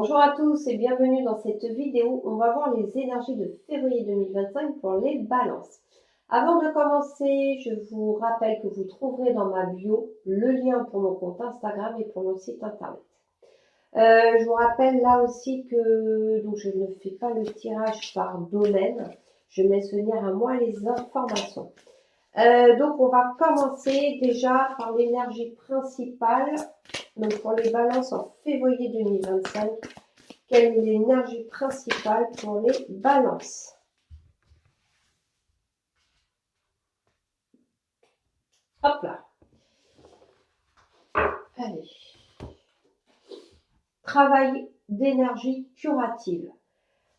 Bonjour à tous et bienvenue dans cette vidéo. On va voir les énergies de février 2025 pour les balances. Avant de commencer, je vous rappelle que vous trouverez dans ma bio le lien pour mon compte Instagram et pour mon site internet. Je vous rappelle là aussi que donc je ne fais pas le tirage par domaine. Je laisse venir à moi les informations. Donc on va commencer déjà par l'énergie principale. Donc pour les balances en février 2025, quelle est l'énergie principale pour les balances? Hop là. Allez. Travail d'énergie curative.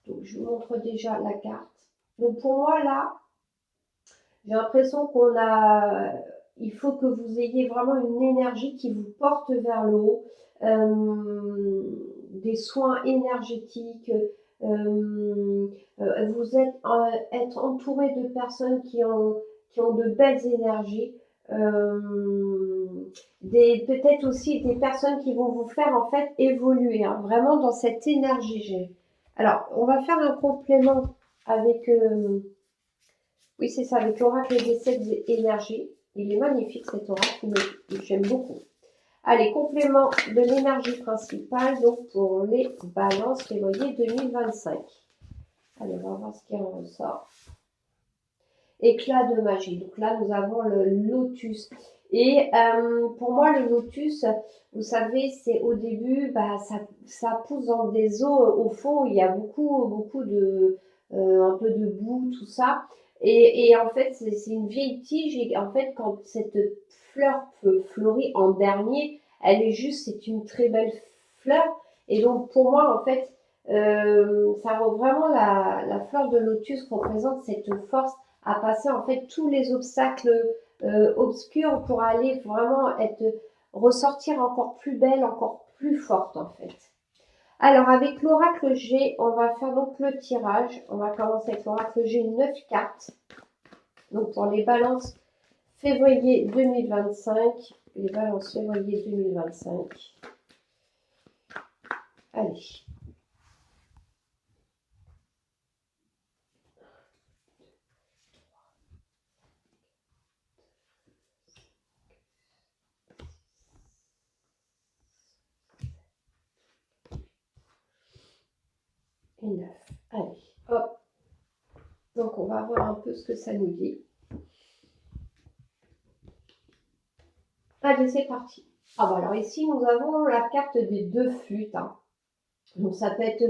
Donc je vous montre déjà la carte. Donc pour moi là, j'ai l'impression il faut que vous ayez vraiment une énergie qui vous porte vers le haut, des soins énergétiques, vous être entouré de personnes qui ont de belles énergies, peut-être aussi des personnes qui vont vous faire en fait évoluer, hein, vraiment dans cette énergie. Alors, on va faire un complément avec... oui, c'est ça, avec l'oracle des 7 énergies. Il est magnifique cet oracle, j'aime beaucoup. Allez, complément de l'énergie principale, donc pour les balances février 2025. Allez, on va voir ce qui en ressort. Éclat de magie. Donc là, nous avons le lotus. Et pour moi, le lotus, vous savez, c'est au début, ça pousse dans des eaux. Au fond, il y a beaucoup de... un peu de boue, tout ça. Et en fait, c'est une vieille tige. Et en fait, quand cette fleur fleurit en dernier, c'est une très belle fleur. Et donc, pour moi, en fait, ça vaut vraiment la fleur de lotus représente cette force à passer en fait tous les obstacles obscurs pour aller vraiment ressortir encore plus belle, encore plus forte en fait. Alors avec l'oracle G, on va faire donc le tirage. On va commencer avec l'oracle G, 9 cartes. Donc pour les balances février 2025. Les balances février 2025. Allez. Et 9. Allez, hop. Donc on va voir un peu ce que ça nous dit. Allez, c'est parti. Ah bah alors ici, nous avons la carte des 2 flûtes. Hein. Donc ça peut être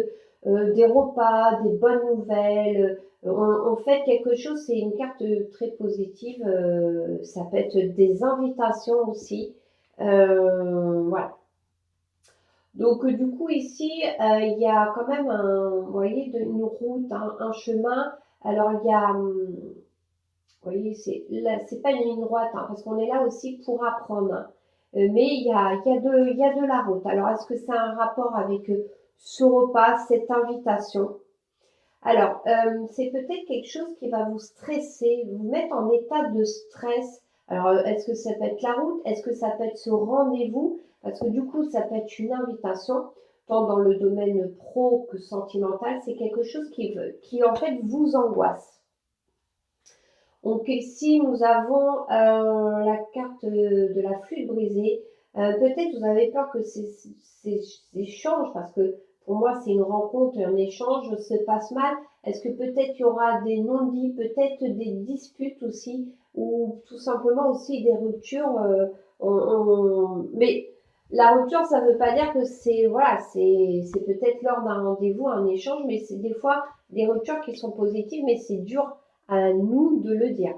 des repas, des bonnes nouvelles. On fait quelque chose, c'est une carte très positive. Ça peut être des invitations aussi. Voilà. Donc du coup ici, il y a quand même vous voyez, une route, un chemin. Alors il y a... vous voyez, c'est pas une ligne droite, hein, parce qu'on est là aussi pour apprendre. Hein. Mais il y a de la route. Alors, est-ce que c'est un rapport avec ce repas, cette invitation? Alors, c'est peut-être quelque chose qui va vous stresser, vous mettre en état de stress. Alors, est-ce que ça peut être la route? Est-ce que ça peut être ce rendez-vous? Parce que du coup, ça peut être une invitation, tant dans le domaine pro que sentimental. C'est quelque chose qui en fait vous angoisse. Donc ici, nous avons la carte de la flûte brisée. Peut-être vous avez peur que ces échanges, parce que pour moi, c'est une rencontre, un échange se passe mal. Est-ce que peut-être il y aura des non-dits, peut-être des disputes aussi, ou tout simplement aussi des ruptures. Mais la rupture, ça ne veut pas dire que c'est peut-être lors d'un rendez-vous, un échange, mais c'est des fois des ruptures qui sont positives, mais c'est dur à nous de le dire.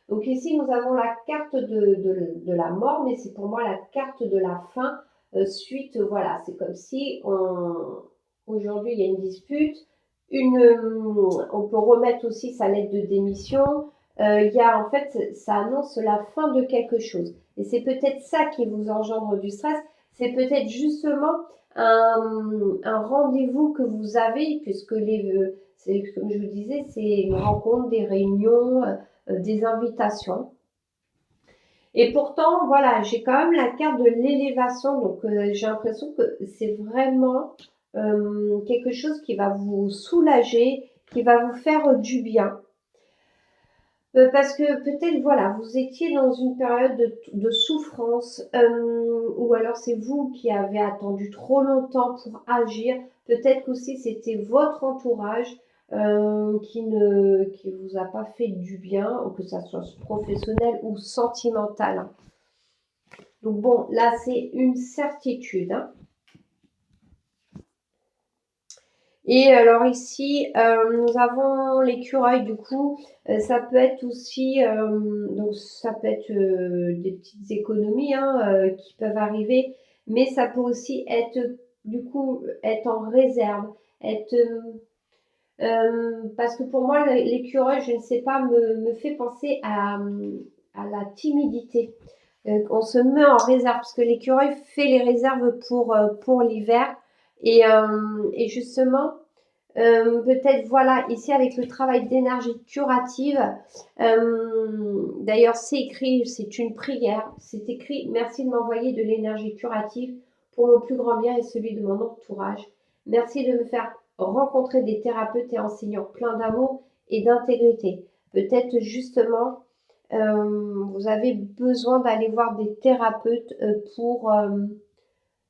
Donc ici, nous avons la carte de la mort, mais c'est pour moi la carte de la fin. Suite, voilà, c'est comme si aujourd'hui, il y a une dispute. On peut remettre aussi sa lettre de démission. En fait, ça annonce la fin de quelque chose. Et c'est peut-être ça qui vous engendre du stress. C'est peut-être justement un rendez-vous que vous avez, puisque comme je vous disais, c'est une rencontre, des réunions, des invitations. Et pourtant, voilà, j'ai quand même la carte de l'élévation. Donc, j'ai l'impression que c'est vraiment quelque chose qui va vous soulager, qui va vous faire du bien. Parce que peut-être, voilà, vous étiez dans une période de souffrance, ou alors c'est vous qui avez attendu trop longtemps pour agir. Peut-être qu'aussi c'était votre entourage qui vous a pas fait du bien, ou que ça soit professionnel ou sentimental, hein. Donc bon, là c'est une certitude, hein. Et alors ici, nous avons l'écureuil du coup. Ça peut être aussi, donc ça peut être des petites économies, hein, qui peuvent arriver, mais ça peut aussi être du coup être en réserve, être parce que pour moi l'écureuil, je ne sais pas, me fait penser à la timidité. On se met en réserve parce que l'écureuil fait les réserves pour l'hiver et justement. Peut-être, voilà, ici avec le travail d'énergie curative, d'ailleurs c'est écrit, c'est une prière, c'est écrit, merci de m'envoyer de l'énergie curative pour mon plus grand bien et celui de mon entourage. Merci de me faire rencontrer des thérapeutes et enseignants pleins d'amour et d'intégrité. Peut-être justement, vous avez besoin d'aller voir des thérapeutes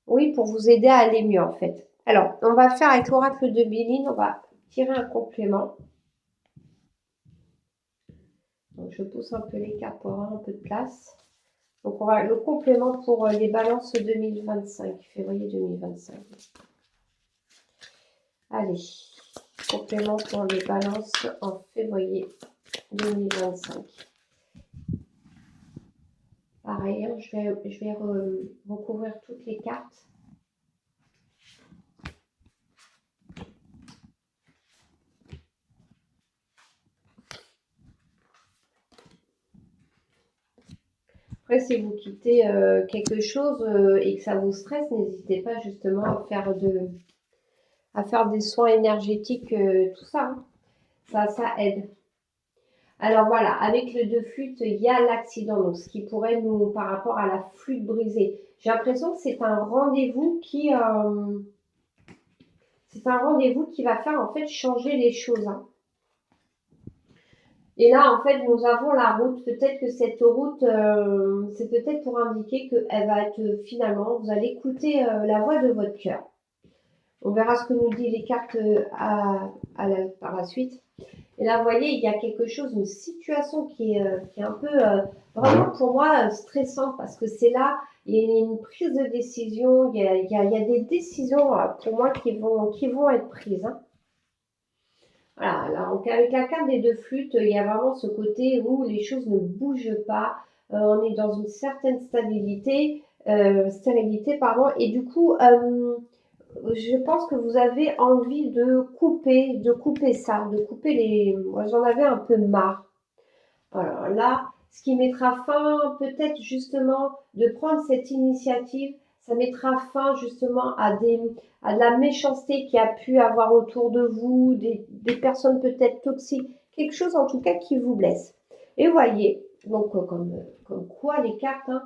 oui, pour vous aider à aller mieux en fait. Alors, on va faire avec l'oracle de Béline, on va tirer un complément. Donc, je pousse un peu les cartes pour avoir un peu de place. Donc, on va le complément pour les balances 2025, février 2025. Allez, complément pour les balances en février 2025. Pareil, hein, je vais recouvrir toutes les cartes. Après, si vous quittez quelque chose et que ça vous stresse, n'hésitez pas justement à faire des soins énergétiques, tout ça, hein. Ça aide. Alors voilà, avec le 2 flûtes, il y a l'accident, donc ce qui pourrait nous, par rapport à la flûte brisée. J'ai l'impression que c'est un rendez-vous qui va faire en fait changer les choses, hein. Et là, en fait, nous avons la route. Peut-être que cette route, c'est peut-être pour indiquer qu'elle va être finalement, vous allez écouter la voix de votre cœur. On verra ce que nous disent les cartes par la suite. Et là, vous voyez, il y a quelque chose, une situation qui est un peu, vraiment pour moi, stressante parce que c'est là, il y a une prise de décision, il y a des décisions pour moi qui vont être prises, hein. Voilà, donc avec la carte des 2 flûtes, il y a vraiment ce côté où les choses ne bougent pas, on est dans une certaine stérilité, pardon, et du coup, je pense que vous avez envie de couper ça, de couper les. Moi, j'en avais un peu marre. Voilà, là, ce qui mettra fin, peut-être justement, de prendre cette initiative, ça mettra fin justement à de la méchanceté qu'il y a pu avoir autour de vous, des personnes peut-être toxiques, quelque chose en tout cas qui vous blesse. Et vous voyez, donc comme quoi les cartes, hein,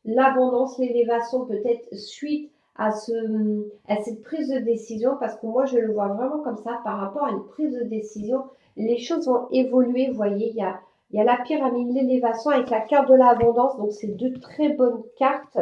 l'abondance, l'élévation peut-être suite à cette prise de décision, parce que moi je le vois vraiment comme ça, par rapport à une prise de décision, les choses vont évoluer, vous voyez, il y a la pyramide, l'élévation avec la carte de l'abondance, donc c'est deux très bonnes cartes.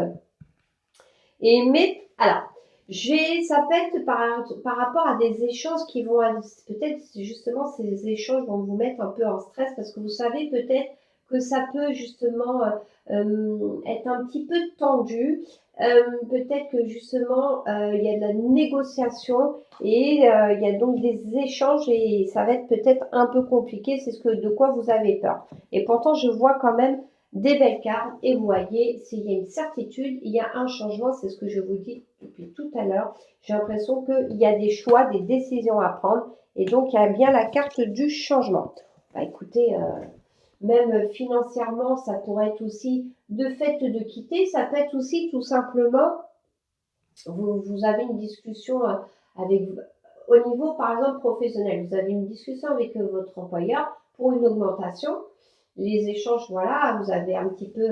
Alors, ça peut être par rapport à des échanges qui vont, peut-être justement ces échanges vont vous mettre un peu en stress parce que vous savez peut-être que ça peut justement être un petit peu tendu. Peut-être que justement il y a de la négociation et il y a donc des échanges et ça va être peut-être un peu compliqué, c'est de quoi vous avez peur. Et pourtant je vois quand même des belles cartes et vous voyez, s'il y a une certitude, il y a un changement, c'est ce que je vous dis depuis tout à l'heure. J'ai l'impression qu'il y a des choix, des décisions à prendre et donc il y a bien la carte du changement. Bah, écoutez, même financièrement, ça pourrait être aussi de fait de quitter, ça peut être aussi tout simplement, vous avez une discussion avec, au niveau par exemple professionnel, vous avez une discussion avec votre employeur pour une augmentation. Les échanges, voilà, vous avez un petit peu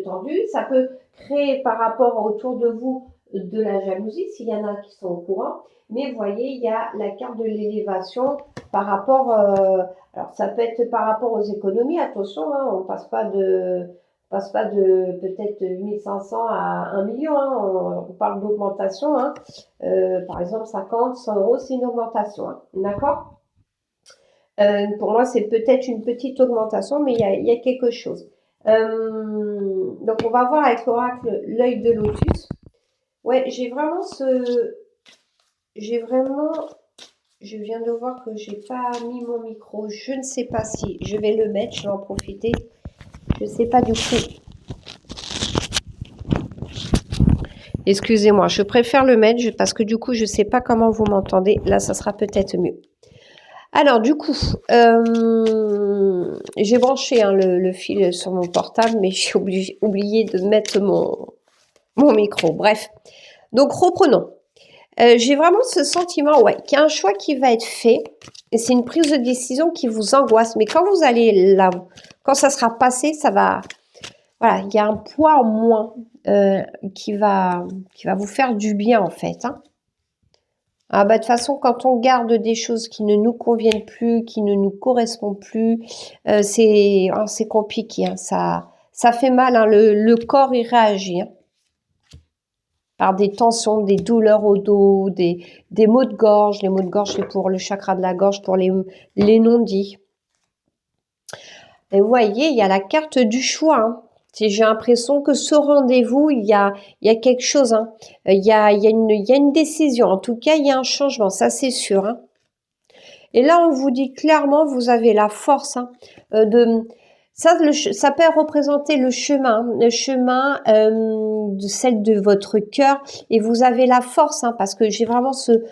tendu. Ça peut créer par rapport autour de vous de la jalousie, s'il y en a qui sont au courant. Mais vous voyez, il y a la carte de l'élévation par rapport, alors ça peut être par rapport aux économies, attention, hein, on passe pas de peut-être 1500 à 1 million, hein, on parle d'augmentation, hein. Par exemple 50, 100 euros, c'est une augmentation, hein, d'accord. Pour moi, c'est peut-être une petite augmentation, mais il y a quelque chose. Donc, on va voir avec l'oracle l'œil de lotus. Ouais, j'ai vraiment, je viens de voir que j'ai pas mis mon micro. Je ne sais pas si je vais le mettre, je vais en profiter. Je sais pas du coup. Excusez-moi, je préfère le mettre parce que du coup, je sais pas comment vous m'entendez. Là, ça sera peut-être mieux. Alors, du coup, j'ai branché hein, le fil sur mon portable, mais j'ai oublié de mettre mon micro. Bref, donc reprenons. J'ai vraiment ce sentiment, ouais, qu'il y a un choix qui va être fait. Et c'est une prise de décision qui vous angoisse. Mais quand vous allez là, quand ça sera passé, ça va... Voilà, il y a un poids en moins qui va vous faire du bien, en fait. Hein. Ah bah, de toute façon, quand on garde des choses qui ne nous conviennent plus, qui ne nous correspondent plus, c'est compliqué. Hein, ça fait mal. Hein, le corps, il réagit. Hein, par des tensions, des douleurs au dos, des maux de gorge. Les maux de gorge, c'est pour le chakra de la gorge, pour les non-dits. Et vous voyez, il y a la carte du choix. Hein. J'ai l'impression que ce rendez-vous, il y a quelque chose. Hein. Il y a une décision. En tout cas, il y a un changement. Ça, c'est sûr. Hein. Et là, on vous dit clairement, vous avez la force hein, de... Ça peut représenter le chemin de celle de votre cœur et vous avez la force hein, parce que j'ai vraiment ce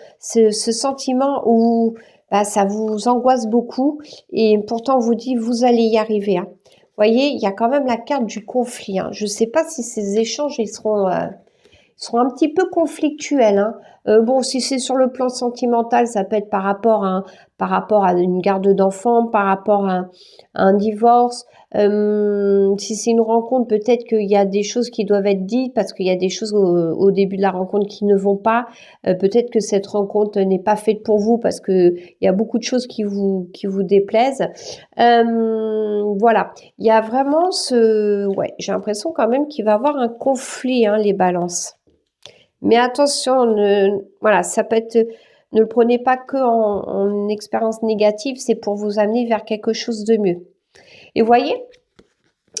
sentiment où bah, ça vous angoisse beaucoup et pourtant on vous dit vous allez y arriver. Hein. Vous voyez, il y a quand même la carte du conflit. Hein. Je ne sais pas si ces échanges ils seront un petit peu conflictuels. Hein. Bon, si c'est sur le plan sentimental, ça peut être par rapport à une garde d'enfants, par rapport à un divorce. Si c'est une rencontre, peut-être qu'il y a des choses qui doivent être dites parce qu'il y a des choses au début de la rencontre qui ne vont pas. Peut-être que cette rencontre n'est pas faite pour vous parce que il y a beaucoup de choses qui vous déplaisent. Voilà, il y a vraiment ouais, j'ai l'impression quand même qu'il va y avoir un conflit, hein, les balances. Mais attention, voilà, ça peut être, ne le prenez pas que en expérience négative, c'est pour vous amener vers quelque chose de mieux. Et vous voyez,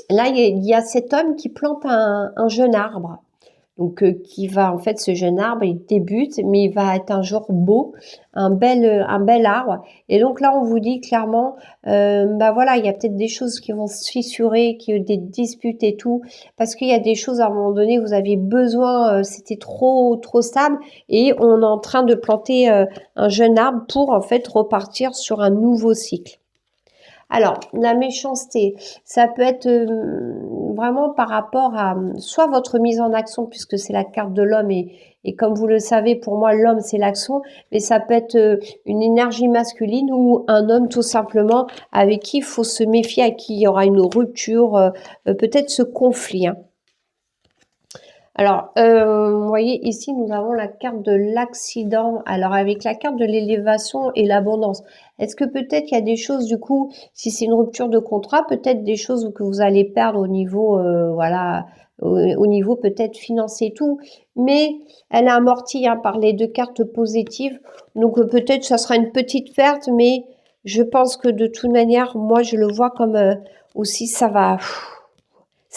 là, il y a cet homme qui plante un jeune arbre. Donc, qui va, en fait, ce jeune arbre, il débute, mais il va être un jour beau, un bel arbre. Et donc là, on vous dit clairement, bah voilà, il y a peut-être des choses qui vont se fissurer, des disputes et tout, parce qu'il y a des choses à un moment donné, vous aviez besoin, c'était trop stable, et on est en train de planter un jeune arbre pour, en fait, repartir sur un nouveau cycle. Alors, la méchanceté, ça peut être vraiment par rapport à soit votre mise en action, puisque c'est la carte de l'homme, et comme vous le savez, pour moi, l'homme, c'est l'action, mais ça peut être une énergie masculine ou un homme tout simplement avec qui il faut se méfier, à qui il y aura une rupture, peut-être ce conflit. Hein. Alors, vous voyez, ici, nous avons la carte de l'accident. Alors, avec la carte de l'élévation et l'abondance, est-ce que peut-être il y a des choses, du coup, si c'est une rupture de contrat, peut-être des choses que vous allez perdre au niveau, voilà, au niveau peut-être financier et tout, mais elle est amortie hein, par les deux cartes positives. Donc, peut-être ça sera une petite perte, mais je pense que de toute manière, moi, je le vois comme aussi, ça va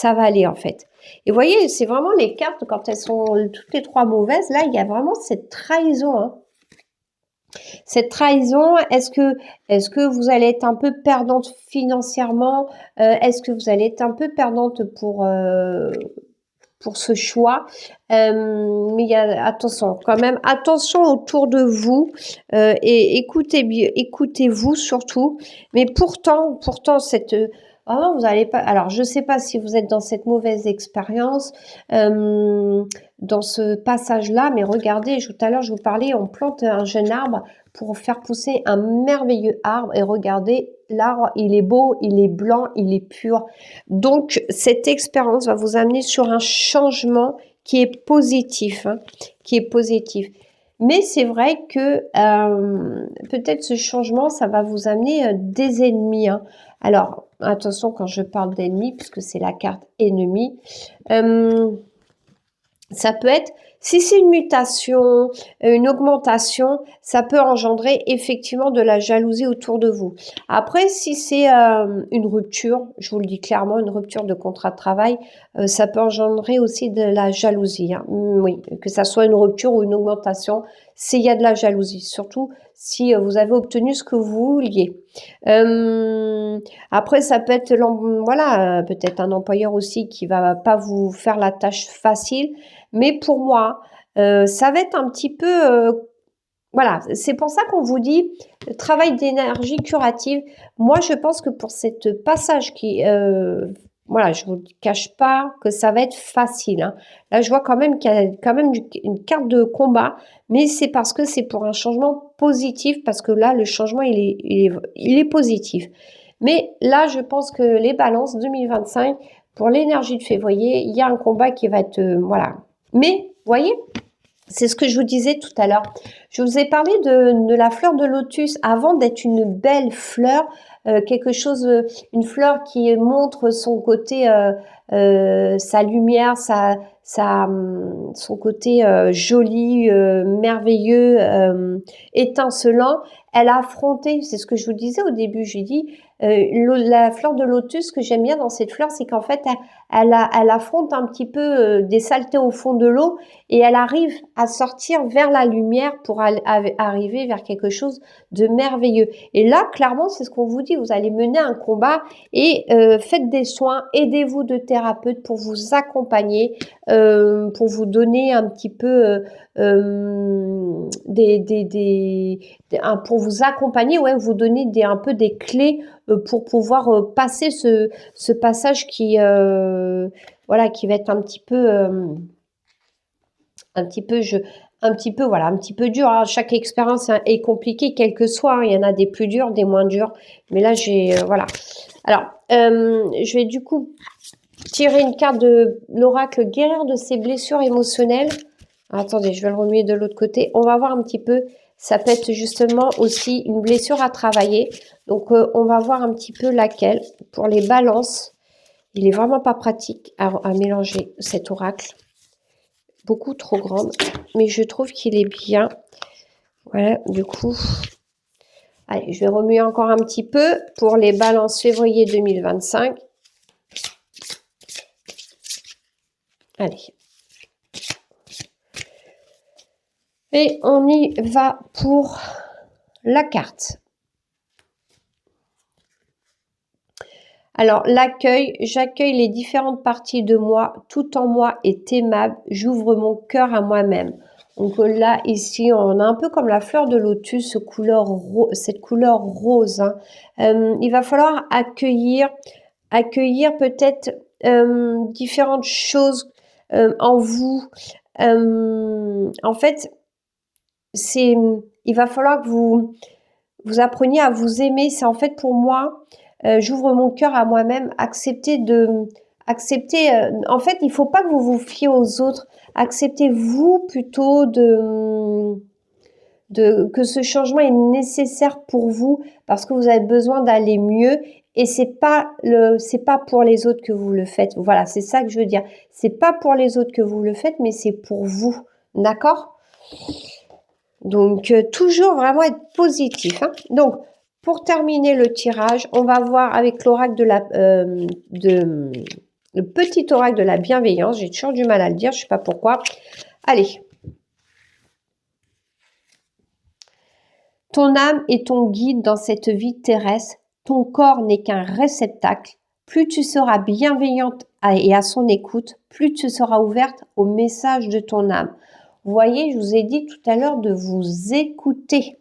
aller en fait. Et vous voyez, c'est vraiment les cartes, quand elles sont toutes les trois mauvaises, là, il y a vraiment cette trahison. Hein. Cette trahison, est-ce que vous allez être un peu perdante financièrement? Est-ce que vous allez être un peu perdante pour ce choix? Mais il y a, attention, quand même, attention autour de vous et écoutez-vous surtout. Mais pourtant, cette... Vraiment, vous n'allez pas. Alors, je ne sais pas si vous êtes dans cette mauvaise expérience, dans ce passage-là, mais regardez, tout à l'heure, je vous parlais, on plante un jeune arbre pour faire pousser un merveilleux arbre. Et regardez, l'arbre, il est beau, il est blanc, il est pur. Donc, cette expérience va vous amener sur un changement qui est positif, hein, qui est positif. Mais c'est vrai que peut-être ce changement, ça va vous amener des ennemis, hein. Alors, attention quand je parle d'ennemis, puisque c'est la carte ennemi. Ça peut être, si c'est une mutation, une augmentation, ça peut engendrer effectivement de la jalousie autour de vous. Après, si c'est une rupture, je vous le dis clairement, une rupture de contrat de travail, ça peut engendrer aussi de la jalousie, hein. Oui, que ça soit une rupture ou une augmentation, il y a de la jalousie, surtout si vous avez obtenu ce que vous vouliez. Après, ça peut être, voilà, peut-être un employeur aussi qui va pas vous faire la tâche facile. Mais pour moi, ça va être un petit peu, voilà, c'est pour ça qu'on vous dit travail d'énergie curative. Moi, je pense que pour cette passage qui, voilà, je vous cache pas que ça va être facile, hein. Là, je vois quand même qu'il y a quand même une carte de combat, mais c'est parce que c'est pour un changement positif, parce que là, le changement, il est positif. Mais là, je pense que les balances 2025, pour l'énergie de février, il y a un combat qui va être, voilà. Mais, voyez, c'est ce que je vous disais tout à l'heure. Je vous ai parlé de la fleur de lotus avant d'être une belle fleur, quelque chose, une fleur qui montre son côté, sa lumière, son côté joli, merveilleux, étincelant. Elle a affronté, c'est ce que je vous disais au début, j'ai dit, la fleur de lotus, ce que j'aime bien dans cette fleur, c'est qu'en fait, elle affronte un petit peu des saletés au fond de l'eau et elle arrive à sortir vers la lumière pour arriver vers quelque chose de merveilleux. Et là, clairement, c'est ce qu'on vous dit, vous allez mener un combat et faites des soins, aidez-vous de thérapeutes pour vous accompagner, pour vous donner un petit peu pour vous accompagner, ouais, vous donner un peu des clés pour pouvoir passer ce passage qui voilà, qui va être un petit peu voilà, un petit peu dur, hein. Chaque expérience est compliquée, quelle que soit, hein. Il y en a des plus durs, des moins durs, mais là j'ai voilà. Alors je vais du coup tirer une carte de l'oracle guérir de ses blessures émotionnelles. Attendez, je vais le remuer de l'autre côté. On va voir un petit peu. Ça peut être justement aussi une blessure à travailler. Donc, on va voir un petit peu laquelle. Pour les balances, il est vraiment pas pratique à mélanger cet oracle. Beaucoup trop grande. Mais je trouve qu'il est bien. Voilà, du coup. Allez, je vais remuer encore un petit peu pour les balances février 2025. Allez. Et on y va pour la carte. Alors, l'accueil, j'accueille les différentes parties de moi, tout en moi est aimable, j'ouvre mon cœur à moi-même. Donc là, ici, on a un peu comme la fleur de lotus, cette couleur rose, hein. Il va falloir accueillir peut-être différentes choses en vous. En fait, il va falloir que vous appreniez à vous aimer. C'est en fait pour moi, j'ouvre mon cœur à moi-même, accepter, en fait, il faut pas que vous vous fiez aux autres, acceptez-vous plutôt que ce changement est nécessaire pour vous parce que vous avez besoin d'aller mieux et c'est pas pour les autres que vous le faites. Voilà, c'est ça que je veux dire. C'est pas pour les autres que vous le faites, mais c'est pour vous. D'accord? Donc, toujours vraiment être positif, hein. Donc, pour terminer le tirage, on va voir avec l'oracle le petit oracle de la bienveillance. J'ai toujours du mal à le dire, je sais pas pourquoi. Allez. Ton âme est ton guide dans cette vie terrestre. Ton corps n'est qu'un réceptacle. Plus tu seras bienveillante et à son écoute, plus tu seras ouverte au message de ton âme. Vous voyez, je vous ai dit tout à l'heure de vous écouter.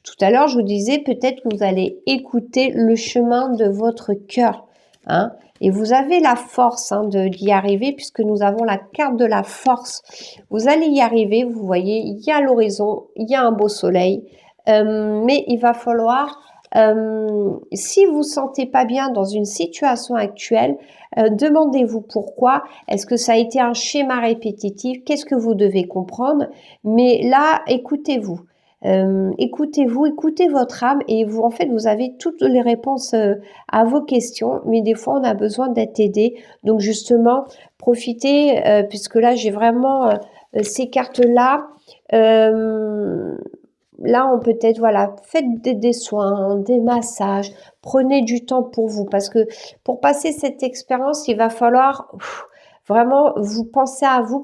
Tout à l'heure, je vous disais peut-être que vous allez écouter le chemin de votre cœur, hein, et vous avez la force d'y arriver puisque nous avons la carte de la force. Vous allez y arriver, vous voyez, il y a l'horizon, il y a un beau soleil, mais il va falloir Si vous ne vous sentez pas bien dans une situation actuelle, demandez-vous pourquoi. Est-ce que ça a été un schéma répétitif? Qu'est-ce que vous devez comprendre? Mais là, écoutez-vous. Écoutez-vous, écoutez votre âme et vous, en fait, vous avez toutes les réponses à vos questions, mais des fois, on a besoin d'être aidé. Donc, justement, profitez, puisque là, j'ai vraiment ces cartes-là. Là, on peut être, voilà, faites des soins, des massages, prenez du temps pour vous, parce que pour passer cette expérience, il va falloir vraiment vous penser à vous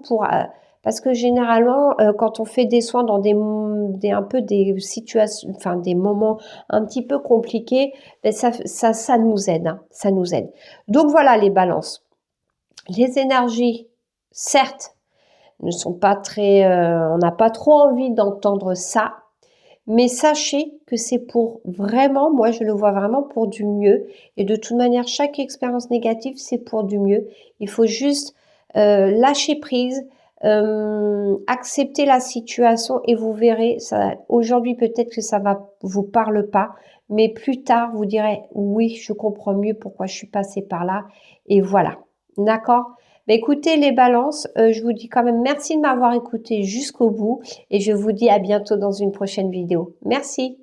parce que généralement, quand on fait des soins dans un peu des situations, enfin des moments un petit peu compliqués, ben ça nous aide, hein, ça nous aide. Donc voilà les balances. Les énergies, certes, ne sont pas très, on n'a pas trop envie d'entendre ça. Mais sachez que c'est pour vraiment, moi je le vois vraiment pour du mieux. Et de toute manière, chaque expérience négative, c'est pour du mieux. Il faut juste lâcher prise, accepter la situation et vous verrez, aujourd'hui peut-être que ça va vous parle pas, mais plus tard vous direz oui, je comprends mieux pourquoi je suis passée par là. Et voilà, d'accord? Mais écoutez les balances, je vous dis quand même merci de m'avoir écouté jusqu'au bout et je vous dis à bientôt dans une prochaine vidéo. Merci.